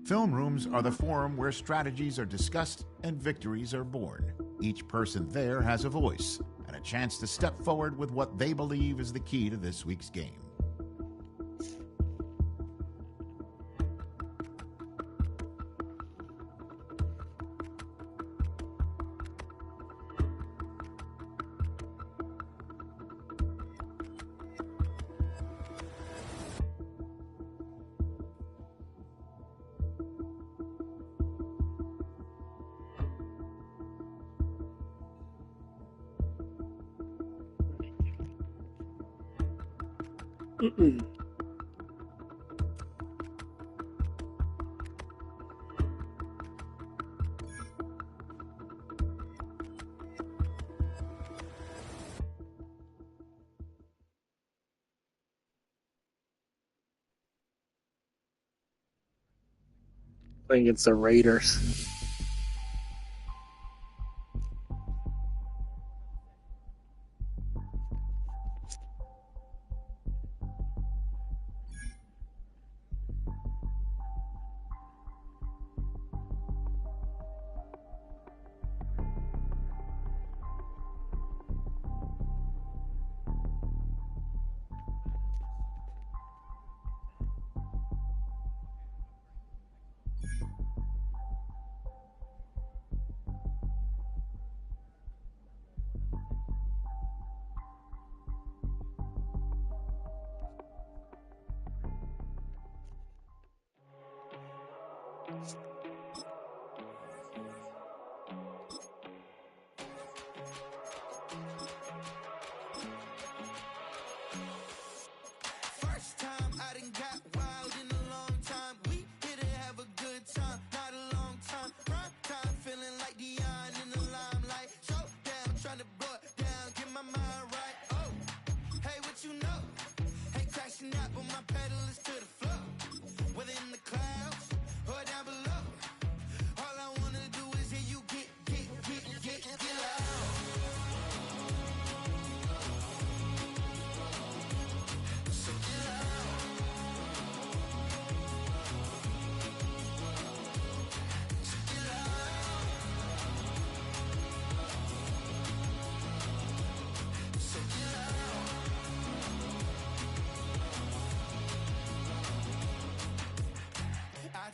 Film rooms are the forum where strategies are discussed and victories are born. Each person there has a voice and a chance to step forward with what they believe is the key to this week's game. Playing against the Raiders.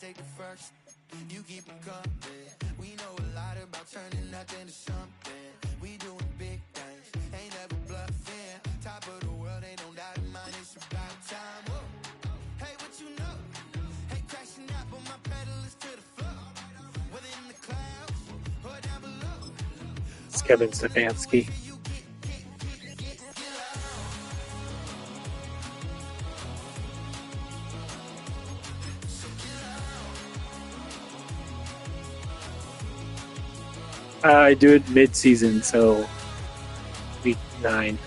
Take the first, you keep them coming. We know a lot about turning nothing to something. We doing big things, ain't never bluffing. Top of the world, ain't no doubt in mind, it's about time. Whoa. Hey, what you know? Hey, crashing out, but my pedal is to the floor. Whether in the clouds or down below. It's Kevin Stefanski. I do it mid-season, so week 9.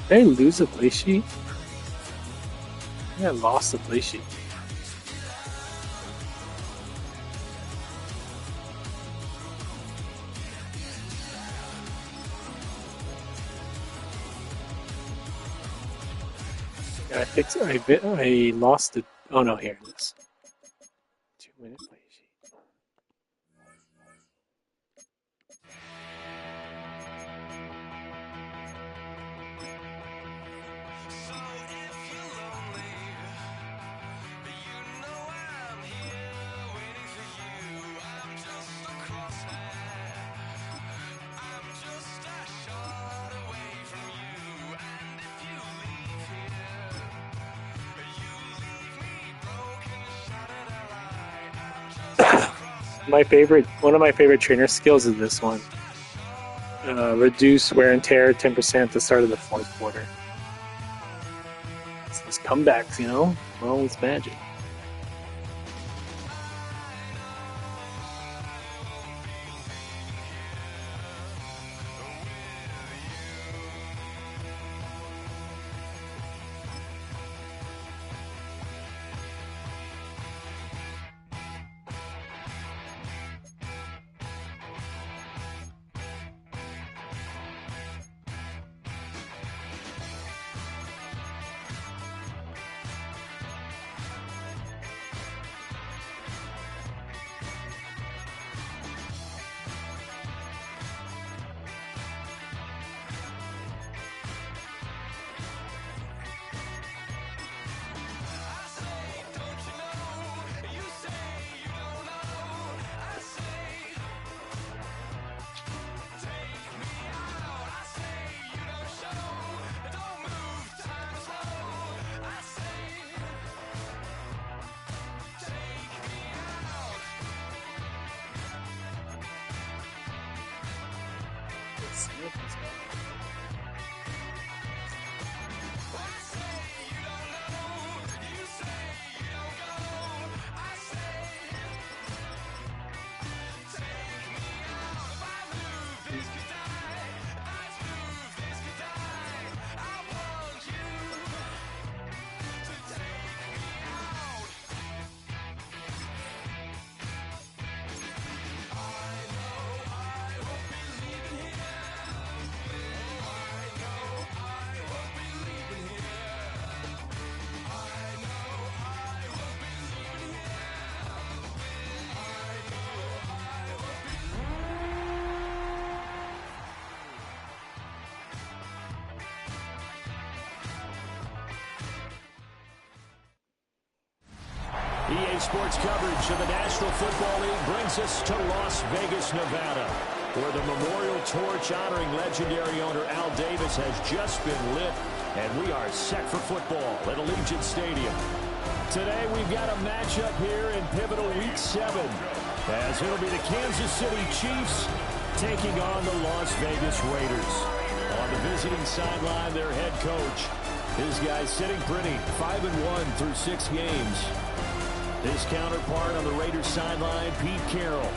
Did I lose a play sheet? I think I lost the play sheet. Yeah, I lost it. Oh no, here it is. 2-minute play sheet. One of my favorite trainer skills is this one. Reduce wear and tear 10% at the start of the fourth quarter. It's those comebacks, you know? Well, it's magic. EA Sports coverage of the National Football League brings us to Las Vegas, Nevada, where the memorial torch honoring legendary owner Al Davis has just been lit, and we are set for football at Allegiant Stadium. Today we've got a matchup here in pivotal Week 7, as it'll be the Kansas City Chiefs taking on the Las Vegas Raiders. On the visiting sideline, their head coach. His guy's sitting pretty, 5-1 through 6 games. His counterpart on the Raiders sideline, Pete Carroll.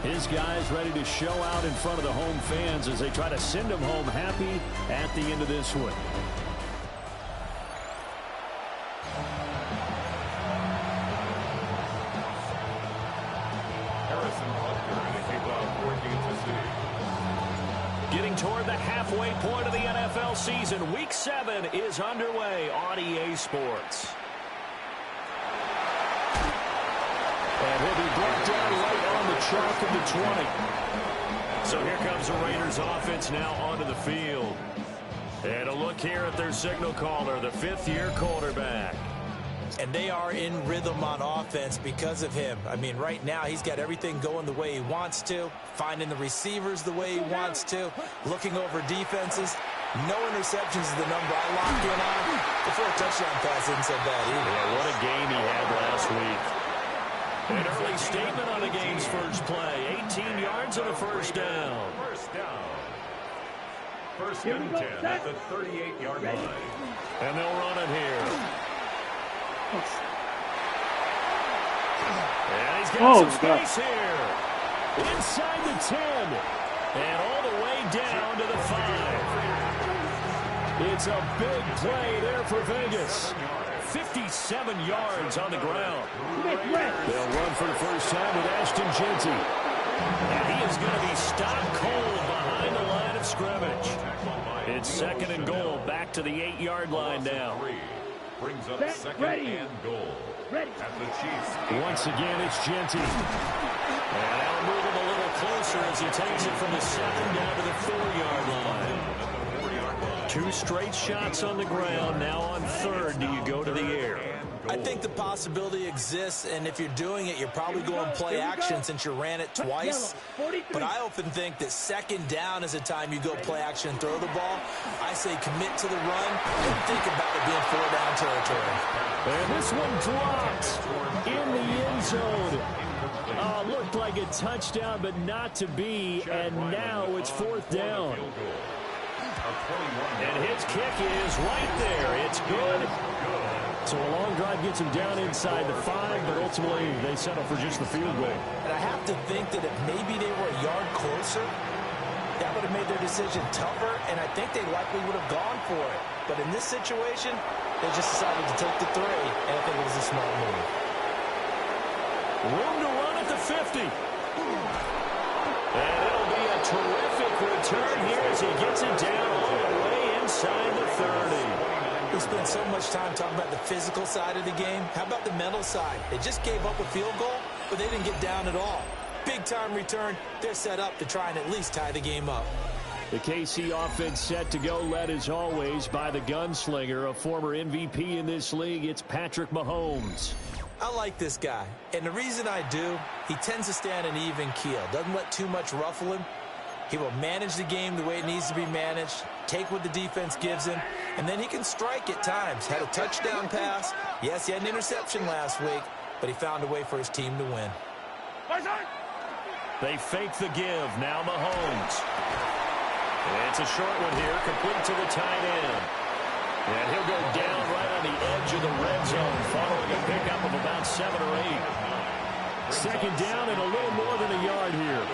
His guys ready to show out in front of the home fans as they try to send them home happy at the end of this one. Getting toward the halfway point of the NFL season, Week 7 is underway on EA Sports. And he'll be brought down right on the chalk of the 20. So here comes the Raiders offense now onto the field. And a look here at their signal caller, the fifth-year quarterback. And they are in rhythm on offense because of him. I mean, right now he's got everything going the way he wants to, finding the receivers the way he wants to, looking over defenses. No interceptions is the number I locked in on. Before a touchdown pass isn't so bad either. Yeah, what a game he had last week. An early statement on the game's first play. 18 yards and a first down. First and 10 at the 38-yard line. And they'll run it here. And he's got some space here. Inside the 10. And all the way down to the 5. It's a big play there for Vegas. 57 yards on the ground. They'll run for the first time with Ashton Jeanty. And he is going to be stopped cold behind the line of scrimmage. It's second and goal, back to the 8-yard line now. Brings up second and goal at the Chiefs. Once again, it's Jeanty. And that'll move him a little closer as he takes it from the 7 down to the 4-yard line. 2 straight shots on the ground. Now on third, do you go to the air? I think the possibility exists, and if you're doing it, you're probably going play action since you ran it twice. But I often think that second down is a time you go play action and throw the ball. I say commit to the run and think about it being 4-down territory. And this one dropped in the end zone. Looked like a touchdown, but not to be, and now it's 4th down. And his kick is right there. It's good. So a long drive gets him down inside the 5, but ultimately they settle for just the field goal. And I have to think that if maybe they were a yard closer, that would have made their decision tougher, and I think they likely would have gone for it. But in this situation, they just decided to take the 3, and I think it was a smart move. Room to run at the 50. And it'll be a terrific return here as he gets it down all the way inside the 30. We spent so much time talking about the physical side of the game. How about the mental side? They just gave up a field goal, but they didn't get down at all. Big-time return. They're set up to try and at least tie the game up. The KC offense set to go, led as always by the gunslinger, a former MVP in this league. It's Patrick Mahomes. I like this guy, and the reason I do, he tends to stay on an even keel. Doesn't let too much ruffle him. He will manage the game the way it needs to be managed, take what the defense gives him, and then he can strike at times. Had a touchdown pass. Yes, he had an interception last week, but he found a way for his team to win. They fake the give. Now Mahomes. It's a short one here, complete to the tight end. And he'll go down right on the edge of the red zone, following a pickup of about 7 or 8. Second down and a little more than a yard here.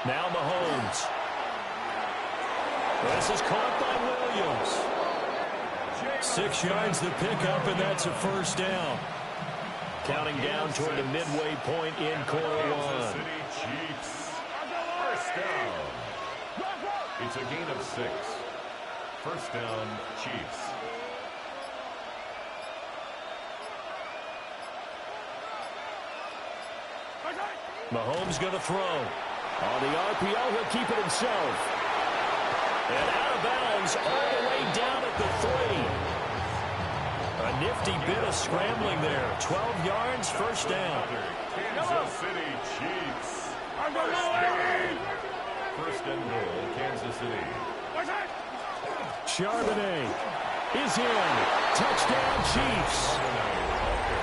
Now Mahomes. This is caught by Williams. 6 yards the pickup, and that's a first down. Counting down toward the midway point in quarter one. First down. It's a gain of 6. First down, Chiefs. Mahomes going to throw. On the RPO, he'll keep it himself. And out of bounds all the way down at the 3. A nifty bit of scrambling there. 12 yards, first down. Kansas City Chiefs. First and goal, Kansas City. Charbonnet is in. Touchdown, Chiefs.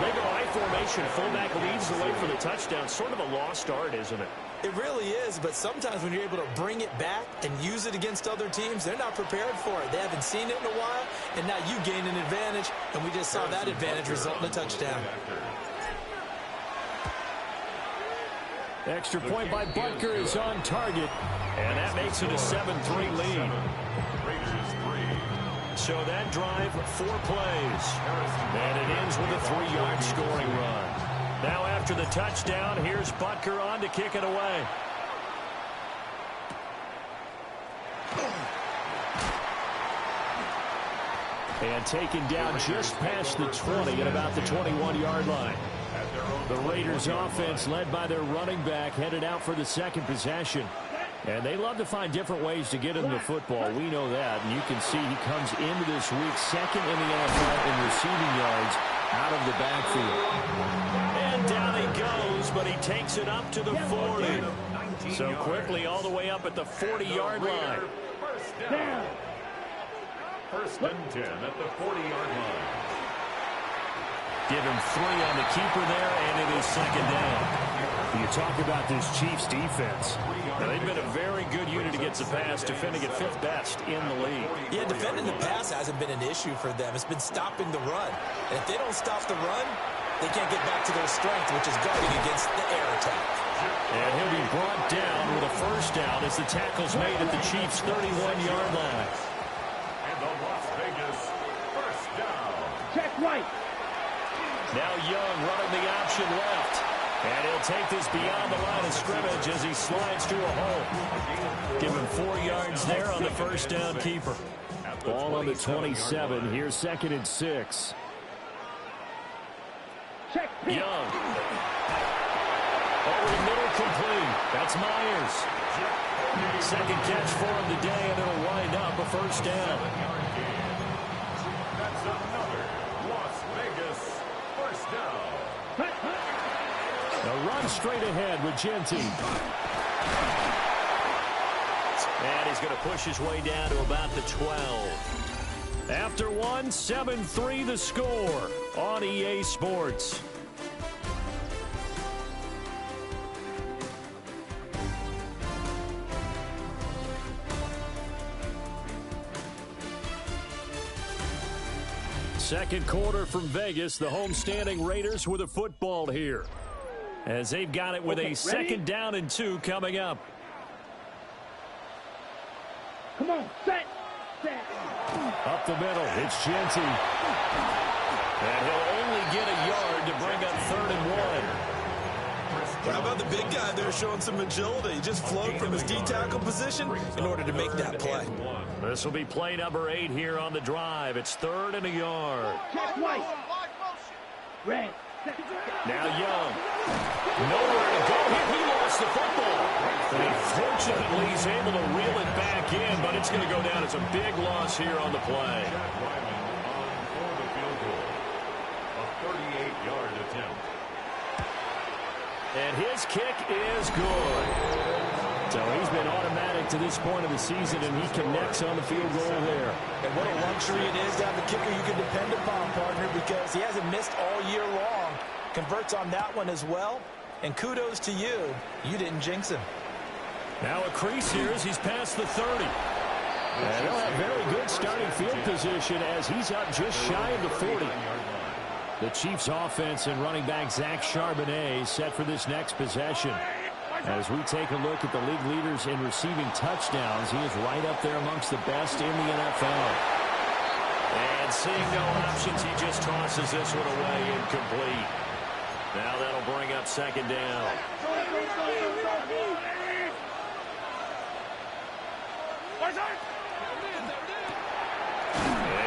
They go I formation. Fullback leads the way for the touchdown. Sort of a lost art, isn't it? It really is, but sometimes when you're able to bring it back and use it against other teams, they're not prepared for it. They haven't seen it in a while, and now you gain an advantage, and we just saw that advantage result in a touchdown. Extra point by Butker is on target, and that makes it a 7-3 lead. So that drive, 4 plays, and it ends with a 3-yard scoring run. Now after the touchdown, here's Butker on to kick it away. And taken down just past the 20 at about the 21-yard line. The Raiders offense led by their running back headed out for the second possession. And they love to find different ways to get him the football. We know that. And you can see he comes into this week second in the NFL in receiving yards out of the backfield. And down he goes, but he takes it up to the 40. So quickly all the way up at the 40-yard line. First down. First and 10 at the 40-yard line. Give him 3 on the keeper there, and it is second down. You talk about this Chiefs defense. Now, they've been a very good unit against the pass, defending at 5th best in the league. Yeah, defending the pass hasn't been an issue for them. It's been stopping the run. And if they don't stop the run, they can't get back to their strength, which is guarding against the air attack. And he'll be brought down with a first down as the tackle's made at the Chiefs' 31-yard line. And the Las Vegas first down. Check right. Now Young running the option left. And he'll take this beyond the line of scrimmage as he slides to a hole. Give him 4 yards there on the first down keeper. Ball on the 27. Here's second and 6. Check. Young. Over the middle, complete. That's Myers. Second catch for him today, and it'll wind up a first down. That's another Las Vegas first down. A run straight ahead with Genty. And he's going to push his way down to about the 12. After one, 7-3 the score on EA Sports. Second quarter from Vegas, the homestanding Raiders with a football here, as they've got it with a second down and 2 coming up. Come on, set. Up the middle, it's Genty. And he'll only get a yard to bring up 3rd and 1. How about the big guy there showing some agility? He just flowed from his D-tackle position in order to make that play. This will be play number 8 here on the drive. It's 3rd and a yard. Check right. Red. Now Young. Nowhere to go here. He lost the football. And unfortunately, he's able to reel it back in, but it's going to go down as a big loss here on the play. For the field goal. A 38-yard attempt. And his kick is good. So he's been automatic to this point of the season, and he connects on the field goal there. And what a luxury it is to have a kicker you can depend upon, partner, because he hasn't missed all year long. Converts on that one as well. And kudos to you. You didn't jinx him. Now a crease here as he's past the 30. And he'll have very good starting field position as he's up just shy of the 40. The Chiefs offense and running back Zach Charbonnet set for this next possession. As we take a look at the league leaders in receiving touchdowns, he is right up there amongst the best in the NFL. And seeing no options, he just tosses this one away incomplete. Now that'll bring up second down.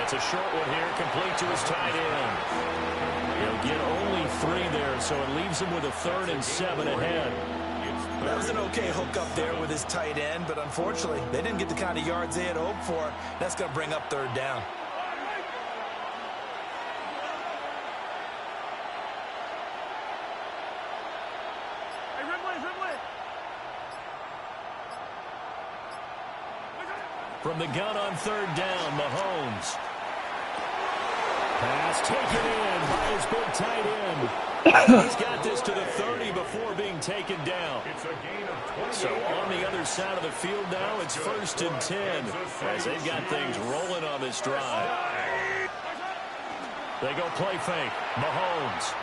It's a short one here, complete to his tight end. He'll get only 3 there, so it leaves him with a 3rd and 7 ahead. That was an okay hook up there with his tight end, but unfortunately, they didn't get the kind of yards they had hoped for. That's going to bring up 3rd down. From the gun on 3rd down, Mahomes. Pass taken in by his big tight end. He's got this to the 30 before being taken down. It's a gain of 20. So on the other side of the field now, it's 1st and 10 as they've got things rolling on this drive. They go play fake. Mahomes.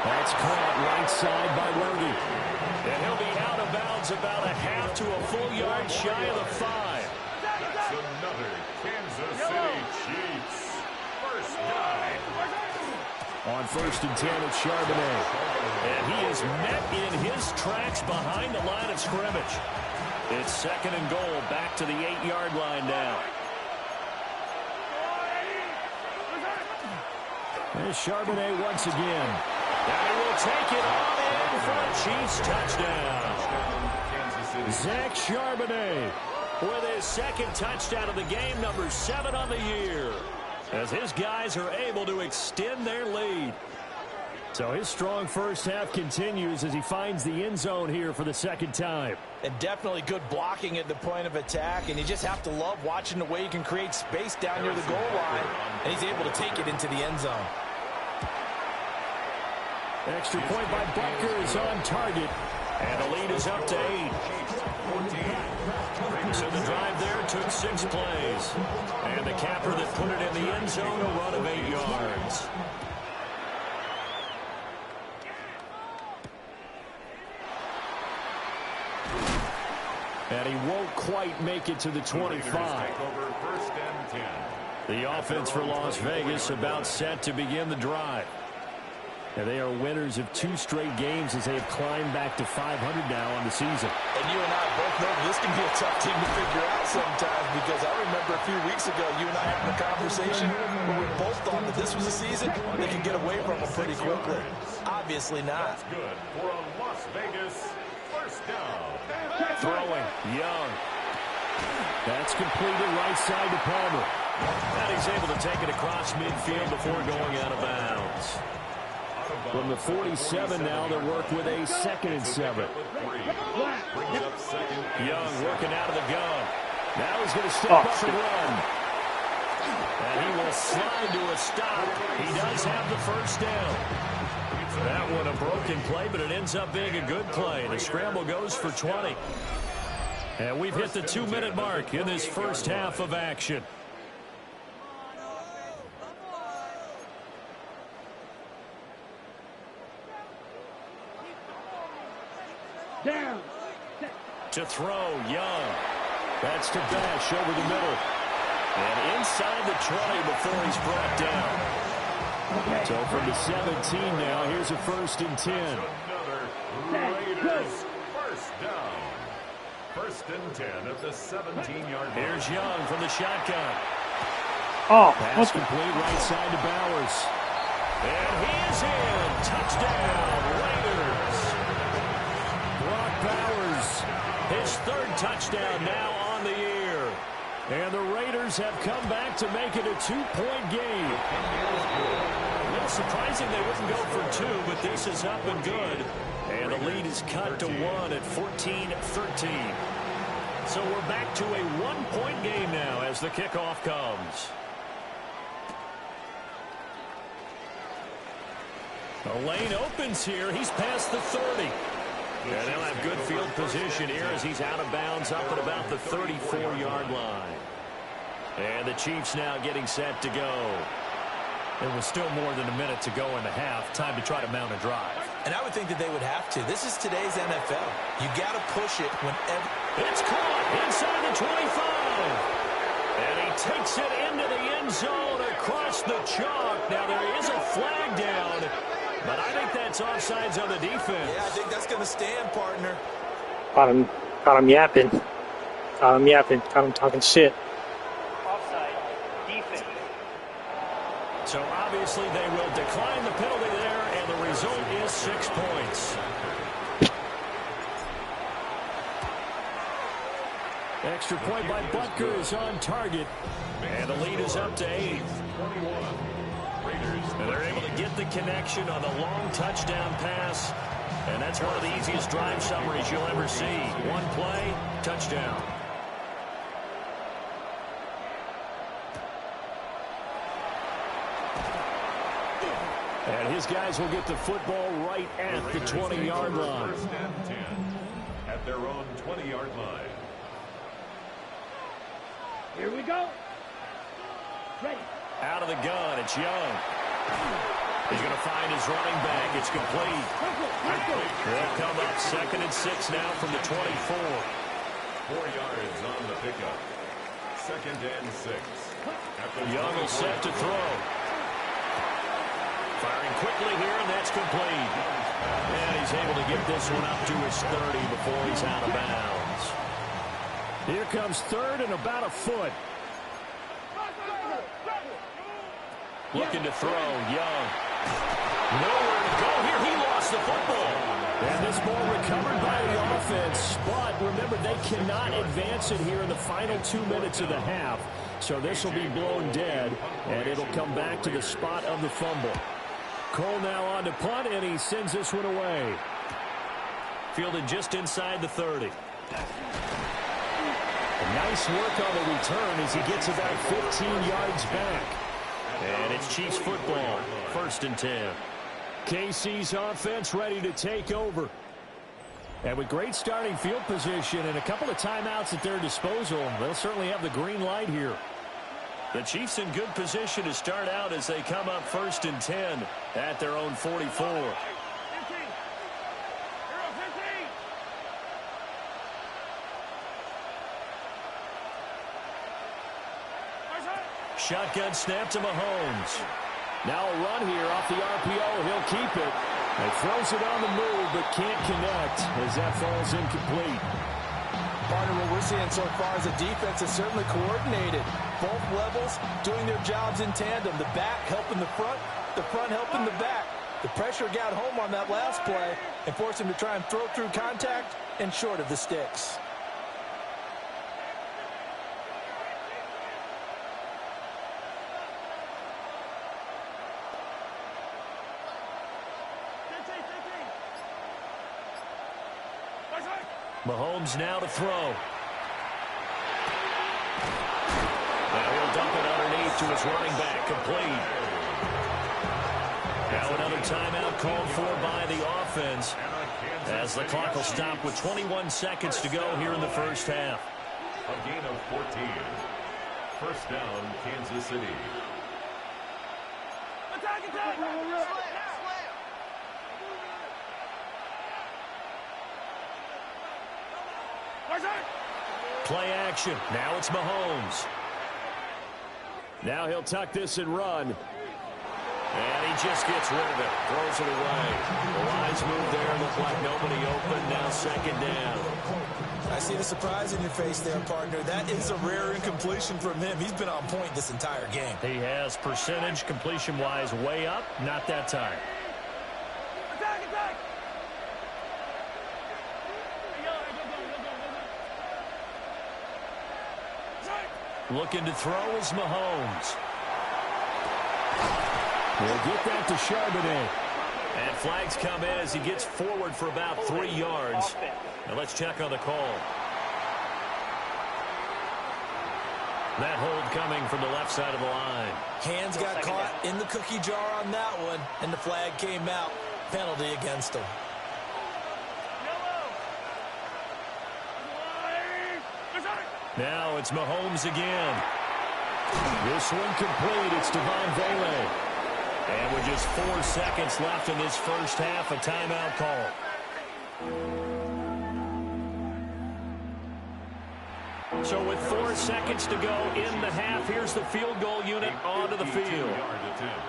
That's caught right side by Worthy. And he'll be out of bounds about a half to a full yard shy of the 5. That's another Kansas City Chiefs first down. On 1st and 10, it's Charbonnet. And he is met in his tracks behind the line of scrimmage. It's 2nd and goal, back to the 8-yard line now. There's Charbonnet once again. And he will take it on in for a Chiefs touchdown. Zach Charbonnet with his 2nd touchdown of the game, number 7 on the year, as his guys are able to extend their lead. So his strong first half continues as he finds the end zone here for the 2nd time. And definitely good blocking at the point of attack, and you just have to love watching the way he can create space down near the goal line, and he's able to take it into the end zone. Extra point by Butker is on target, and the lead is up to 8. So the drive there took 6 plays, and the capper that put it in the end zone, a run of 8 yards. And he won't quite make it to the 25. The offense for Las Vegas about set to begin the drive. And they are winners of 2 straight games as they have climbed back to 500 now on the season. And you and I both know this can be a tough team to figure out sometimes, because I remember a few weeks ago you and I having a conversation where we both thought that this was a season they can get away from them pretty quickly. Obviously not. That's good for a Las Vegas first down. Throwing, Young. That's completed right side to Palmer. And he's able to take it across midfield before going out of bounds. From the 47 now, they'll work with a 2nd and 7. Young working out of the gun. Now he's going to step up and run. And he will slide to a stop. He does have the first down. That one a broken play, but it ends up being a good play. The scramble goes for 20. And we've hit the 2-minute mark in this first half of action. Down. To throw, Young. That's to Bash over the middle. And inside the 20 before he's brought down. So from the 17 now, here's a 1st and 10. Another Raiders first down. 1st and 10 at the 17-yard line. Here's Young from the shotgun. That's Pass complete right side to Bowers. And he is in. Touchdown, Raiders. Brock Bowers, his 3rd touchdown now on the year. And the Raiders have come back to make it a 2-point game. A little surprising they wouldn't go for 2, but this is up and good. And the lead is cut to 1 at 14-13. So we're back to a 1-point game now as the kickoff comes. The lane opens here. He's past the 30. And they'll have good field position here as he's out of bounds up at about the 34-yard line. And the Chiefs now getting set to go. There was still more than a minute to go in the half. Time to try to mount a drive. And I would think that they would have to. This is today's NFL. You got to push it whenever. It's caught inside the 25. And he takes it into the end zone across the chalk. Now there is a flag down, but I think that's offsides on the defense. Yeah, I think that's going to stand, partner. Caught him yapping. Caught him talking shit. So obviously they will decline the penalty there, and the result is 6 points. Extra point by Butker is on target, and the lead is up to 8. And they're able to get the connection on the long touchdown pass, and that's one of the easiest drive summaries you'll ever see. One play, touchdown. And his guys will get the football right at the 20-yard line. First and 10 at their own 20-yard line. Here we go. Ready. Out of the gun, it's Young. He's going to find his running back. It's complete. They'll come up 2nd and 6 now from the 24. 4 yards on the pickup. 2nd and 6. Young will set to throw. Firing quickly here, and that's complete. And he's able to get this one up to his 30 before he's out of bounds. Here comes 3rd and about a foot. Looking to throw, Young. Nowhere to go here. He lost the football. And this ball recovered by the offense. But remember, they cannot advance it here in the final 2 minutes of the half. So this will be blown dead, and it'll come back to the spot of the fumble. Cole now on to punt, and he sends this one away. Fielded just inside the 30. Nice work on the return as he gets about 15 yards back. And it's Chiefs football, 1st and 10. KC's offense ready to take over. And with great starting field position and a couple of timeouts at their disposal, they'll certainly have the green light here. The Chiefs in good position to start out as they come up 1st and 10 at their own 44. Shotgun snap to Mahomes. Now a run here off the RPO. He'll keep it. He throws it on the move but can't connect as that falls incomplete. Partner, what we're seeing so far is the defense is certainly coordinated. Both levels doing their jobs in tandem. The back helping the front helping the back. The pressure got home on that last play and forced him to try and throw through contact and short of the sticks. Mahomes now to throw. Now he'll dump it underneath to his running back, complete. Now another timeout called for by the offense as the clock will stop with 21 seconds to go here in the first half. A gain of 14. First down, Kansas City. Attack, attack! Play action. Now it's Mahomes. Now he'll tuck this and run. And he just gets rid of it. Throws it away. The lines move there. Look like nobody open. Now 2nd down. I see the surprise in your face there, partner. That is a rare incompletion from him. He's been on point this entire game. He has percentage completion-wise way up. Not that time. Attack, attack! Looking to throw is Mahomes. He'll get that to Charbonnet. And flags come in as he gets forward for about 3 yards. Now let's check on the call. That hold coming from the left side of the line. Hands got caught in the cookie jar on that one, and the flag came out. Penalty against him. Now it's Mahomes again. This one complete. It's Devon Vele. And with just 4 seconds left in this first half, a timeout call. So with 4 seconds to go in the half, here's the field goal unit onto the field.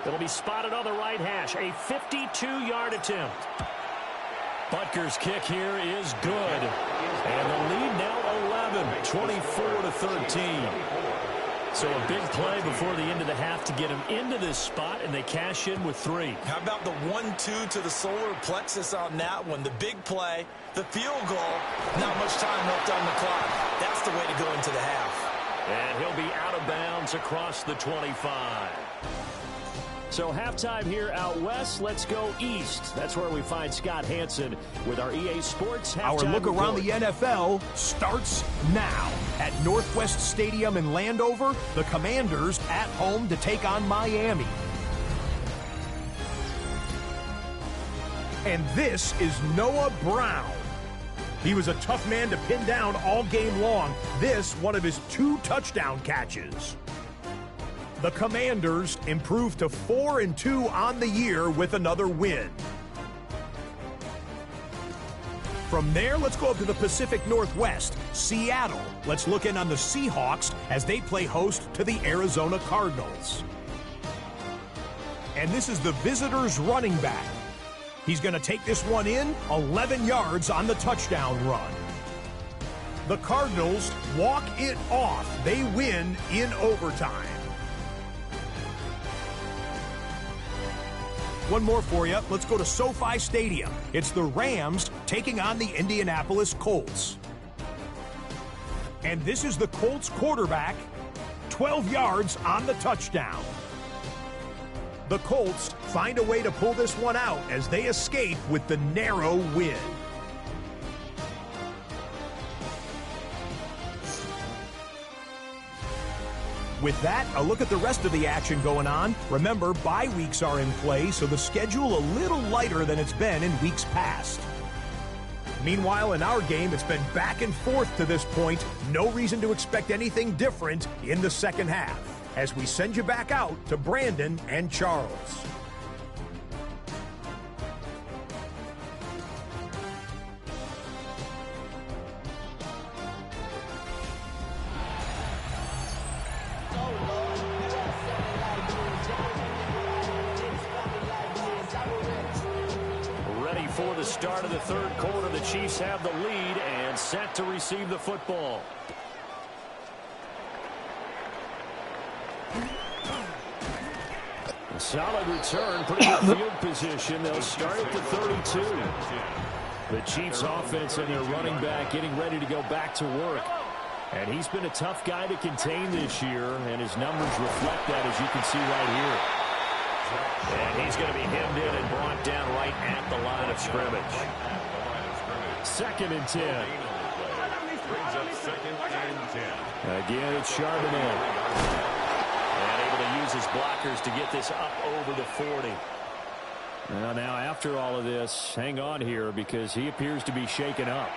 It'll be spotted on the right hash. A 52-yard attempt. Butker's kick here is good. And the lead now 11, 24-13. So a big play before the end of the half to get him into this spot, and they cash in with 3. How about the 1-2 to the solar plexus on that one? The big play, the field goal, not much time left on the clock. That's the way to go into the half. And he'll be out of bounds across the 25. So halftime here out west. Let's go east. That's where we find Scott Hansen with our EA Sports halftime Our look around report. the NFL starts now. At Northwest Stadium in Landover, the Commanders at home to take on Miami. And this is Noah Brown. He was a tough man to pin down all game long. This, one of his 2 touchdown catches. The Commanders improved to 4-2 on the year with another win. From there, let's go up to the Pacific Northwest, Seattle. Let's look in on the Seahawks as they play host to the Arizona Cardinals. And this is the visitors' running back. He's going to take this one in, 11 yards on the touchdown run. The Cardinals walk it off. They win in overtime. One more for you. Let's go to SoFi Stadium. It's the Rams taking on the Indianapolis Colts. And this is the Colts quarterback, 12 yards on the touchdown. The Colts find a way to pull this one out as they escape with the narrow win. With that, a look at the rest of the action going on. Remember, bye weeks are in play, so the schedule a little lighter than it's been in weeks past. Meanwhile, in our game, it's been back and forth to this point. No reason to expect anything different in the second half, as we send you back out to Brandon and Charles. Ready for the start of the third quarter. The Chiefs have the lead and set to receive the football. A solid return, pretty good field position. They'll start at the 32. The Chiefs offense and their running back getting ready to go back to work. And he's been a tough guy to contain this year, and his numbers reflect that, as you can see right here. And he's going to be hemmed in and brought down right at the line of scrimmage. 2nd and 10. Brings up 2nd and 10. Again, it's Charbonnet. And able to use his blockers to get this up over the 40. Well, now after all of this, hang on here because he appears to be shaken up.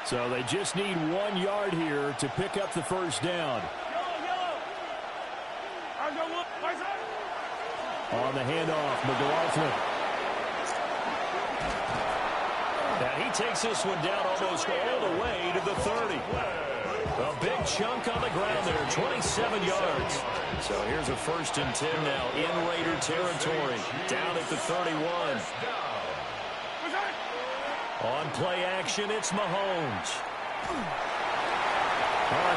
So they just need 1 yard here to pick up the first down. On the handoff, McLaughlin. And he takes this one down almost all the way to the 30. A big chunk on the ground there, 27 yards. So here's a 1st and 10 now in Raider territory, down at the 31. On play action, it's Mahomes.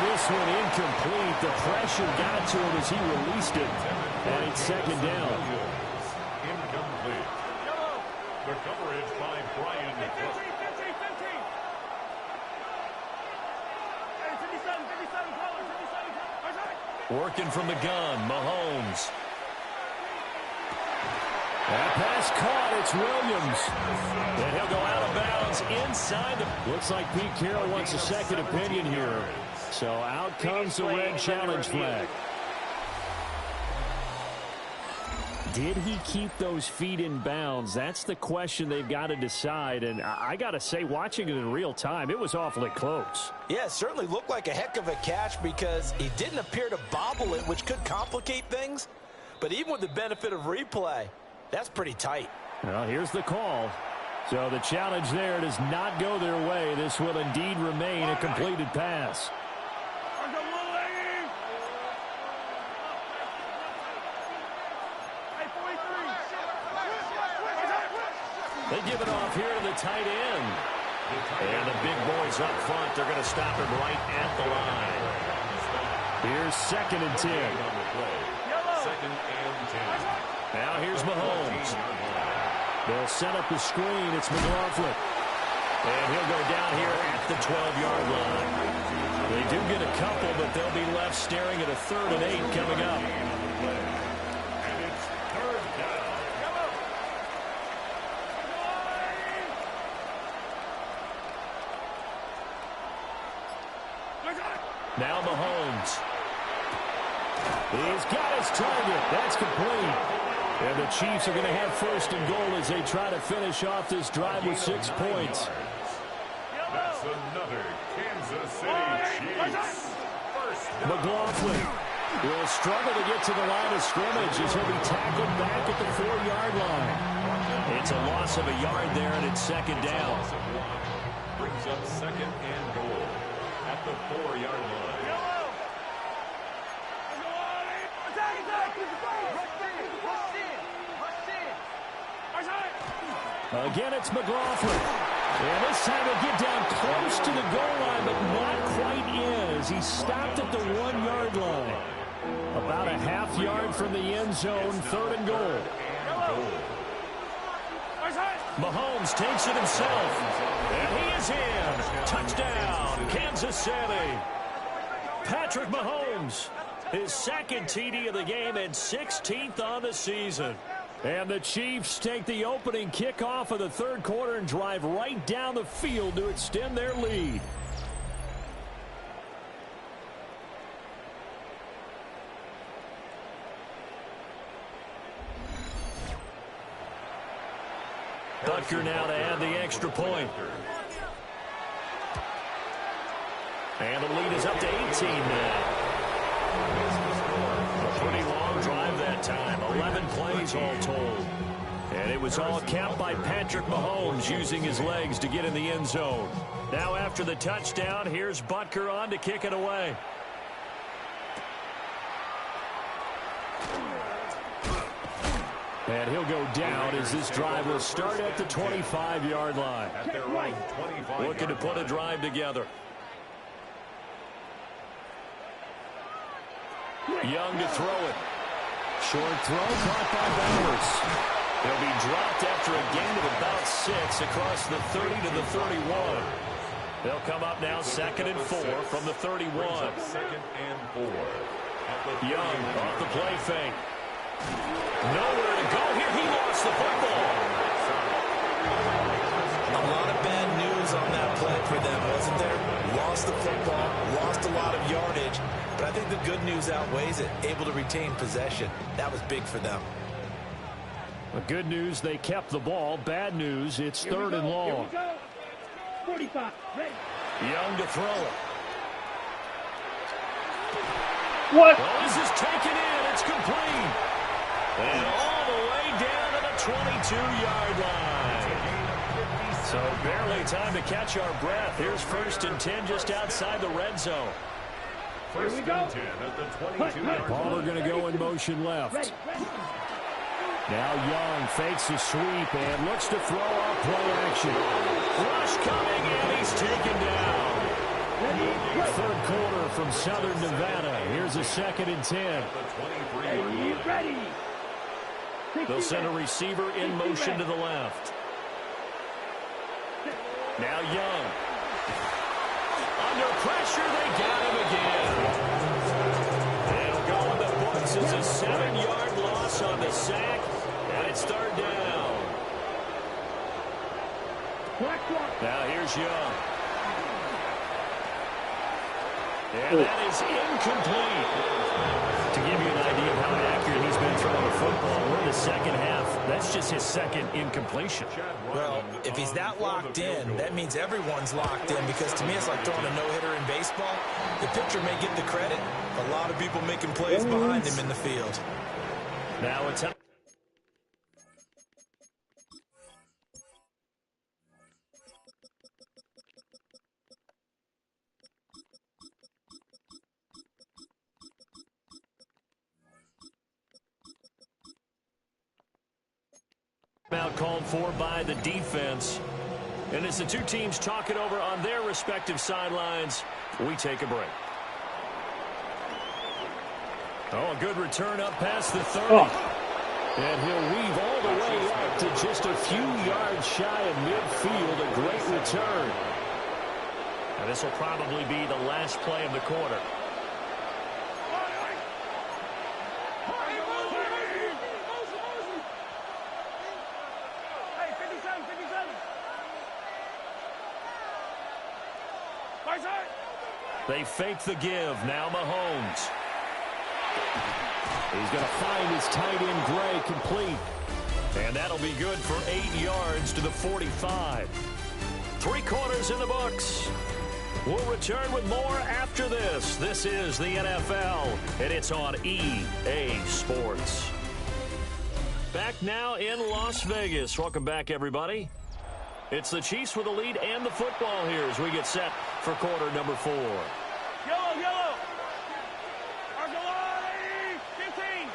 This one incomplete. The pressure got to him as he released it. And it's 2nd down. Incomplete. The coverage by Brian Cook. Working from the gun, Mahomes. That pass caught. It's Williams. And he'll go out of bounds inside the... Looks like Pete Carroll wants a second opinion here. So out comes the red challenge flag. Did he keep those feet in bounds? That's the question they've got to decide. And I got to say, watching it in real time, it was awfully close. Yeah, it certainly looked like a heck of a catch because he didn't appear to bobble it, which could complicate things. But even with the benefit of replay, that's pretty tight. Well, here's the call. So the challenge there does not go their way. This will indeed remain a completed pass. They give it off here to the tight end. And the big boys up front, they're going to stop him right at the line. Here's 2nd and 10. Second and 10. Now here's Mahomes. They'll set up the screen. It's McLaughlin. And he'll go down here at the 12-yard line. They do get a couple, but they'll be left staring at a 3rd and 8 coming up. And it's 3rd down. Now Mahomes. He's got his target. That's complete. And the Chiefs are going to have 1st and goal as they try to finish off this drive with 6 points. That's another Kansas City Chiefs. McLaughlin will struggle to get to the line of scrimmage as he'll be tackled back at the 4-yard line. It's a loss of a yard there, and it's 2nd down. Brings up 2nd and goal at the 4-yard line. Again, it's McLaughlin. And this time he'll get down close to the goal line, but not quite in as he stopped at the 1-yard line. About a half yard from the end zone, 3rd and goal. Mahomes takes it himself. And he is in. Touchdown, Kansas City. Patrick Mahomes, his 2nd TD of the game and 16th on the season. And the Chiefs take the opening kickoff of the 3rd quarter and drive right down the field to extend their lead. Butker now to add the extra point. And the lead is up to 18 now. A pretty long drive that time. 11 plays all told. And it was all capped by Patrick Mahomes using his legs to get in the end zone. Now after the touchdown, here's Butker on to kick it away. And he'll go down as this drive will start at the 25-yard line. At their own 25. Looking to put a drive together. Young to throw it. Short throw caught by Bowers. He'll be dropped after a gain of about 6 across the 30 to the 31. They'll come up now 2nd and 4 from the 31. 2nd and 4. Young off the play fake. Nowhere to go here. He lost the football. A lot of bad news on that play for them, wasn't there? Lost the football, lost a lot of yardage, but I think the good news outweighs it. Able to retain possession. That was big for them. The good news, they kept the ball. Bad news, it's 3rd and long. 45, ready. Young to throw it. What? Well, this is taken in. It's complete. And all the way down to the 22-yard line. So barely time to catch our breath. Here's 1st and 10 just outside the red zone. 1st and 10 at the 22-yard line. Palmer going to go in motion left. Now Young fakes the sweep and looks to throw off play action. Rush coming and he's taken down. 3rd quarter from Southern Nevada. Here's a 2nd and 10. Ready. They'll send a receiver in motion to the left. Now Young. Under pressure, they got him again. It'll go in the books as a 7-yard loss on the sack, and it's 3rd down. Now here's Young. And that is incomplete. To give you an idea of how accurate he's been throwing the football, we're in the second half. That's just his second incompletion. Well, if he's that locked in, that means everyone's locked in, because to me it's like throwing a no-hitter in baseball. The pitcher may get the credit, a lot of people making plays behind him in the field. Now it's up. Out called for by the defense. And as the two teams talk it over on their respective sidelines, we take a break. Oh, a good return up past the 30. And he'll weave all the way up to just a few yards shy of midfield. A great return. And this will probably be the last play of the quarter. They fake the give. Now Mahomes. He's going to find his tight end Gray complete. And that'll be good for 8 yards to the 45. 3 quarters in the books. We'll return with more after this. This is the NFL, and it's on EA Sports. Back now in Las Vegas. Welcome back, everybody. It's the Chiefs with the lead and the football here as we get set for quarter number 4. Yellow, yellow. Argolari, 15.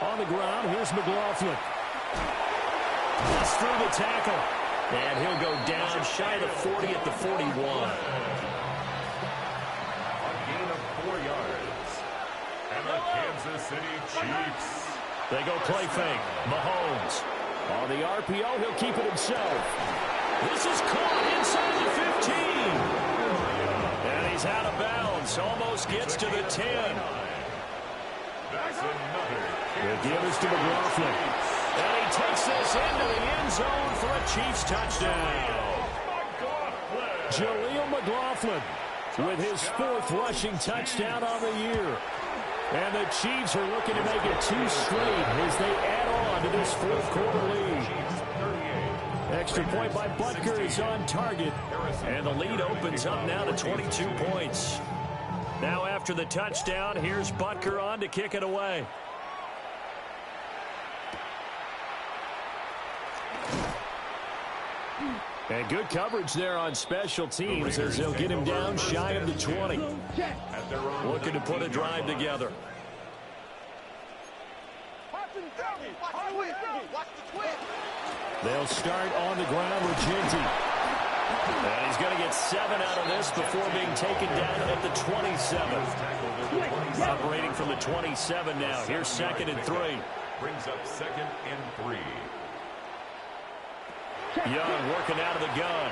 On the ground, here's McLaughlin. Just through the tackle. And he'll go down shy of the 40 at the 41. A gain of 4 yards. And the Kansas City Chiefs. They go play fake. Mahomes. On the RPO, he'll keep it himself. This is caught inside the 15. And he's out of bounds. Almost gets to the 10. That's another. The give is to McLaughlin. And he takes this into the end zone for a Chiefs touchdown. Jaleel McLaughlin with his 4th rushing touchdown on the year. And the Chiefs are looking to make it 2 straight as they add on to this 4th quarter lead. Extra point by Butker is on target. And the lead opens up now to 22 points. Now after the touchdown, here's Butker on to kick it away. And good coverage there on special teams as they'll get him down shy of the 20. Looking to put a drive together. They'll start on the ground with Ginty. And he's going to get 7 out of this before being taken down at the 27. Operating from the 27 now. Here's 2nd and 3. Brings up 2nd and 3. Young working out of the gun.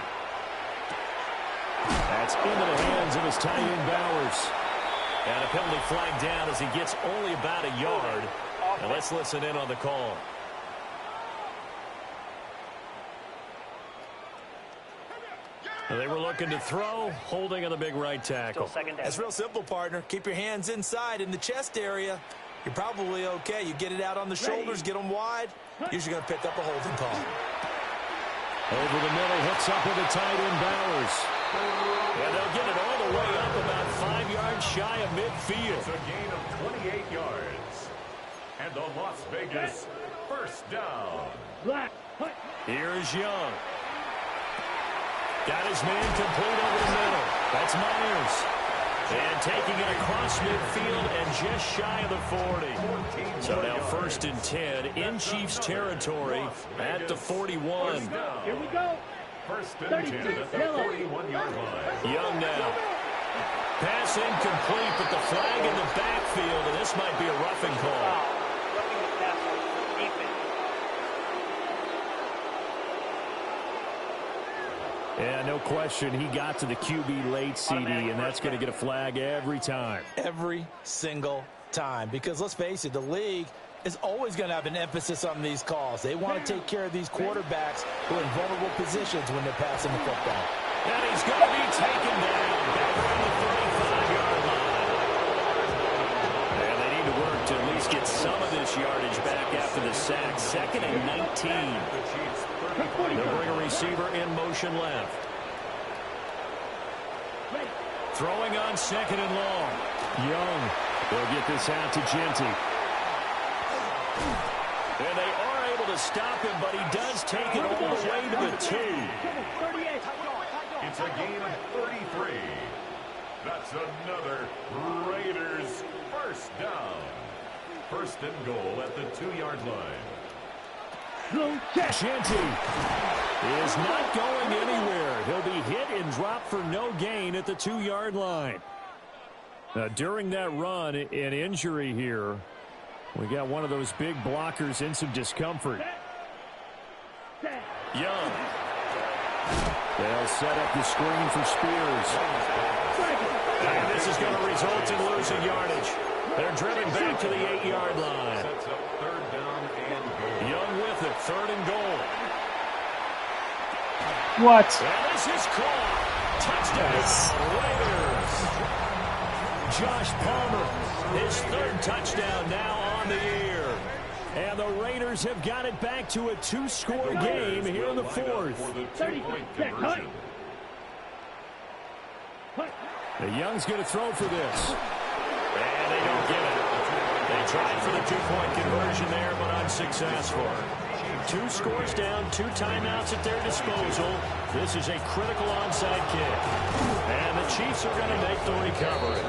That's into the hands of his tight end Bowers. And a penalty flag down as he gets only about a yard. And let's listen in on the call. They were looking to throw, holding on the big right tackle. That's real simple, partner. Keep your hands inside in the chest area. You're probably okay. You get it out on the shoulders, get them wide. Usually going to pick up a holding call. Over the middle, hooks up with the tight end Bowers. And they'll get it all the way up about 5 yards shy of midfield. It's a gain of 28 yards. And the Las Vegas 1st down. Here's Young. Got his man complete over the middle. That's Myers. And taking it across midfield and just shy of the 40. So now 1st and 10 in Chiefs territory at the 41. Here we go. 1st and 10 at the 41-yard line. Young now. Pass incomplete, but the flag in the backfield, and this might be a roughing call. Yeah, no question. He got to the QB late, CD, and that's going to get a flag every time. Every single time. Because let's face it, the league is always going to have an emphasis on these calls. They want to take care of these quarterbacks who are in vulnerable positions when they're passing the football. And he's going to be taken down back from the 35-yard line. And they need to work to at least get some of this yardage back after the sack. 2nd and 19. They'll bring a receiver in motion left. Throwing on 2nd and long. Young will get this out to Genty. And they are able to stop him, but he does take it all the way to the 2. It's a gain of 33. That's another Raiders first down. 1st and goal at the 2-yard line. Genty is not going anywhere. He'll be hit and dropped for no gain at the 2-yard line. During that run, an injury here. We got one of those big blockers in some discomfort. Young. They'll set up the screen for Spears. And this is going to result in losing yardage. They're driven back to the 8-yard line. Sets up 3rd down and goal. Young with it, 3rd and goal. What? And this is caught. Touchdown, Raiders. Josh Palmer, his 3rd touchdown now on the year. And the Raiders have got it back to a 2-score game here in the 4th. The Young's going to throw for this. And they don't get it. They tried for the 2-point conversion there, but unsuccessful. 2 scores down, 2 timeouts at their disposal. This is a critical onside kick. And the Chiefs are going to make the recovery.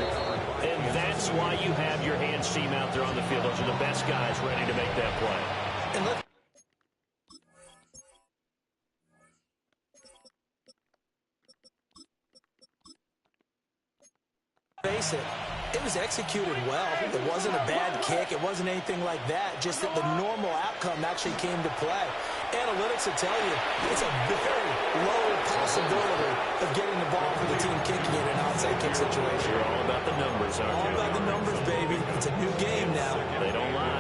And that's why you have your hands team out there on the field. Those are the best guys ready to make that play. And let's face it, it was executed well. It wasn't a bad kick. It wasn't anything like that. Just that the normal outcome actually came to play. Analytics will tell you it's a very low possibility of getting the ball for the team kicking in an onside kick situation. You're all about the numbers, aren't you? All about the numbers, baby. It's a new game now. They don't lie.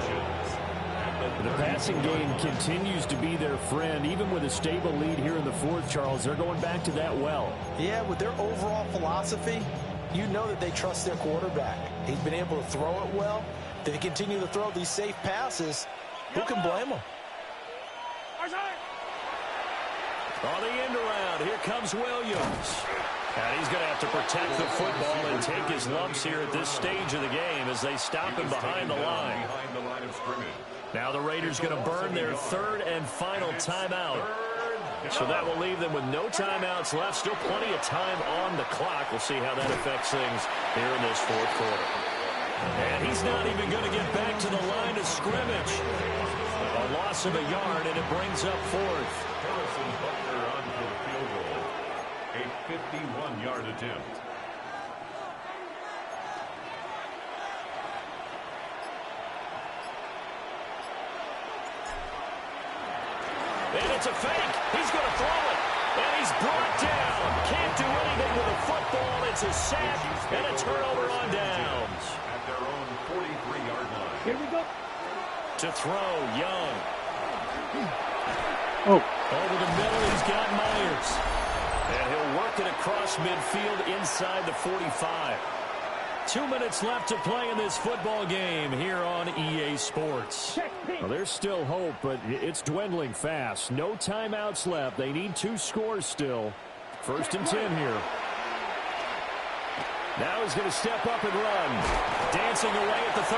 The passing game continues to be their friend. Even with a stable lead here in the 4th, Charles, they're going back to that well. Yeah, with their overall philosophy, you know that they trust their quarterback. He's been able to throw it well. They continue to throw these safe passes. Who can blame them? On the end around, here comes Williams. And he's going to have to protect the football and take his lumps here at this stage of the game as they stop him behind the line. Now the Raiders going to burn their 3rd and final timeout. So that will leave them with no timeouts left. Still plenty of time on the clock. We'll see how that affects things here in this 4th quarter. And he's not even going to get back to the line of scrimmage. A loss of a yard, and it brings up 4th. Harrison Butler on for the field goal. A 51-yard attempt. And it's a fake. He's going to throw it. And he's brought down. Can't do anything with a football. It's a sack and a turnover on downs. At their own 43-yard line. Here we go. To throw, Young. Oh. Over the middle, he's got Myers. And he'll work it across midfield inside the 45. 2 minutes left to play in this football game here on EA Sports. Well, there's still hope, but it's dwindling fast. No timeouts left. They need 2 scores still. 1st and 10 here. Now he's going to step up and run. Dancing away at the 35.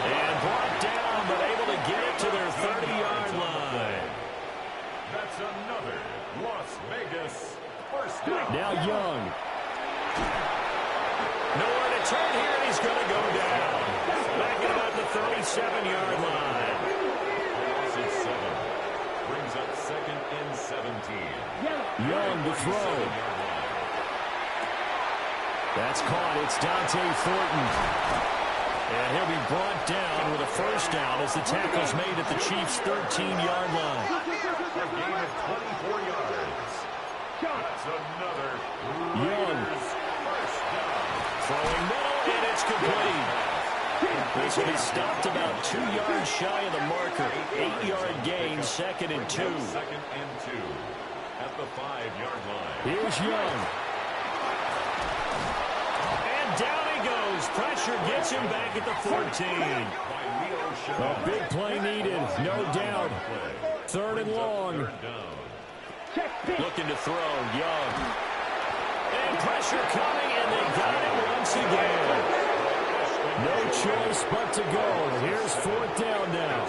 And brought down, but able to get it to their 30-yard line. That's another Las Vegas first down. Now Young. Nowhere to turn here, and he's going to go down. Back at about the 37-yard line. Loss of 7. Brings up 2nd and 17. Young to throw. That's caught. It's Dante Thornton. And he'll be brought down with a 1st down as the tackle's made at the Chiefs' 13-yard line. A gain of 24 yards. That's another Young. Raiders first down. Throwing middle, and it's complete. This one is stopped about 2 yards shy of the marker. 8-yard gain, 2nd and 2. 2nd and 2 at the 5-yard line. Here's Young. And down he goes. Pressure gets him back at the 14. A big play needed, no doubt. 3rd and long. Looking to throw, Young. And pressure coming, and they got it once again. No choice but to go. Here's 4th down now.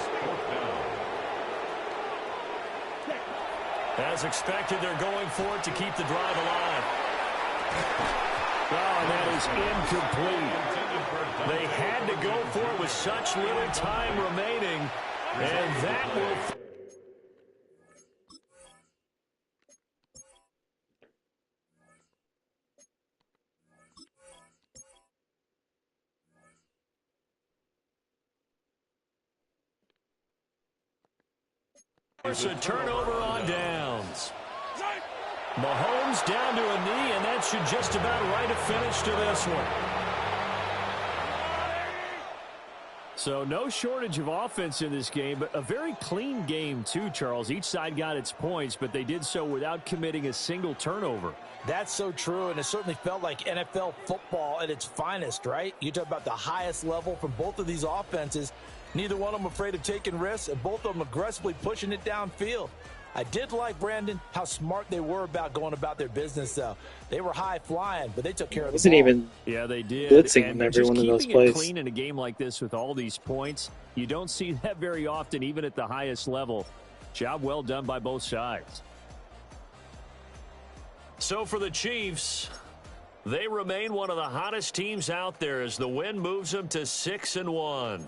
As expected, they're going for it to keep the drive alive. Oh, that is incomplete. They had to go for it with such little time remaining, and that will... It's a turnover on downs. Mahomes down to a knee, and that should just about write a finish to this one. So no shortage of offense in this game, but a very clean game too, Charles. Each side got its points, but they did so without committing a single turnover. That's so true, and it certainly felt like NFL football at its finest, right? You talk about the highest level from both of these offenses. Neither one of them afraid of taking risks, and both of them aggressively pushing it downfield. I did like, Brandon, how smart they were about going about their business, though. They were high-flying, but they took care of the ball. Even yeah, they did. blitzing and in every one of those keeping it plays. clean in a game like this with all these points, you don't see that very often, even at the highest level. Job well done by both sides. So for the Chiefs, they remain one of the hottest teams out there as the win moves them to 6-1.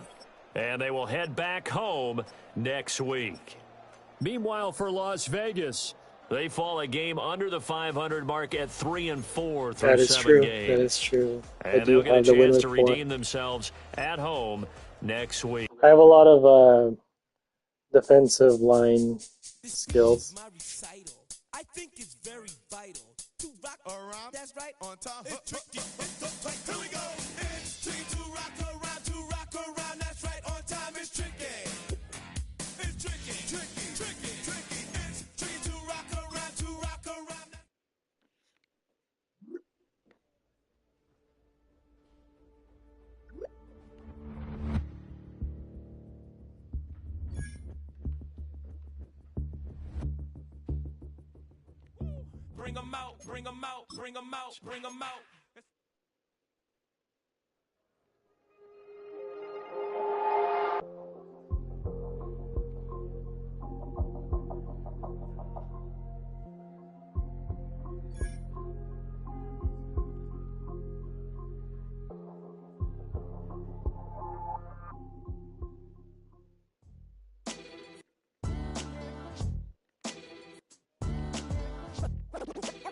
And they will head back home next week. Meanwhile, for Las Vegas, they fall a game under the 500 mark at 3-4 through That is 7 true. games. That is true. And they'll get a chance to redeem themselves at home next week. I have a lot of defensive line skills. I think it's very vital to rock around. That's right. On top. It's tricky. It's so tight. Here we go. It's tricky to rock around. To rock around. That's right. On time. It's tricky. It's tricky. Tricky. Tricky. Tricky. It's tricky to rock around. To rock around. Bring 'em out. Bring 'em out. Bring 'em out. Bring 'em out.